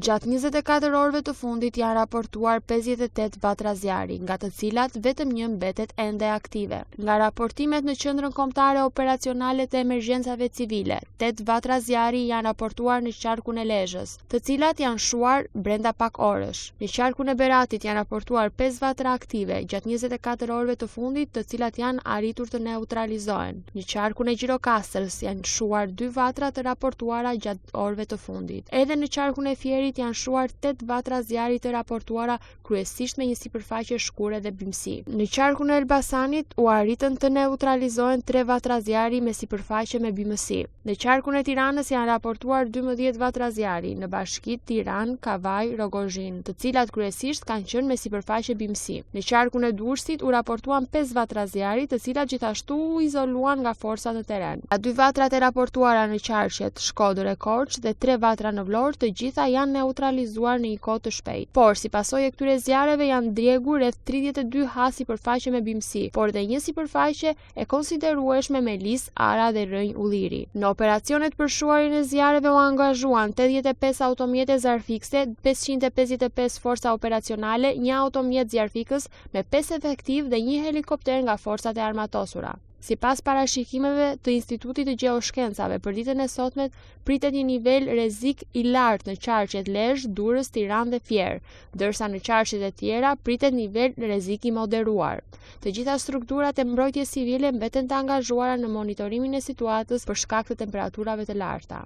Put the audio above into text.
Gjatë 24 orëve të fundit janë raportuar 58 vatra zjarri, nga të cilat vetëm një mbetet ende aktive. Nga raportimet në Qendrën Kombëtare Operacionale të Emergjencave Civile, 8 vatra zjarri janë raportuar në qarkun e Lezhës, të cilat janë shuar brenda pak orësh. Në qarkun e Beratit janë raportuar 5 vatra aktive gjatë 24 orëve të fundit, të cilat janë arritur të neutralizohen. Në qarkun e Gjirokastërës janë shuar 2 vatra të raportuara gjatë orëve të fundit. Edhe në qarkun e Fierit janë shuar 8 vatra zjarri të raportuara, kryesisht me një sipërfaqe shkure dhe bimësi. Në qarkun e Elbasanit u arritën të neutralizohen 3 vatra zjarri me sipërfaqe me bimësi. Në qarkun e Tiranës janë raportuar 12 vatra zjarri në bashkitë Tiranë, Kavaj, Rogozhin, të cilat kryesisht kanë qenë me sipërfaqe bimësi. Në qarkun e Durrësit u raportuan 5 vatra zjarri, të cilat gjithashtu u izoluan nga forcat në terren. 2 vatrat e raportuara në qarqet Shkodër e Korç dhe 3 vatra në Vlorë, të gjitha janë neutralizuar në një kohë të shpejtë. Por si pasojë e këtyre zjarreve janë dregur rreth 32 ha sipërfaqe me bimësi, por dhe një sipërfaqe e konsiderueshme me lis, ara dhe rrënjë ulliri. Në operacionet për shuarin e zjarreve u angazhuan 85 automjete zarfikse, 555 forca operacionale, një automjet zjarfikës me 5 efektiv dhe një helikopter nga forcat e armatosura. Sipas parashikimeve të Institutit të Gjeoshkencave, për ditën e sotme pritet një nivel rrezik i lartë në qarqet Lezhë, Durrës, Tiranë dhe Fier, ndërsa në qarqet e tjera pritet nivel rrezik i moderuar. Të gjitha strukturat e mbrojtjes civile mbeten të angazhuara në monitorimin e situatës për shkak të temperaturave të larta.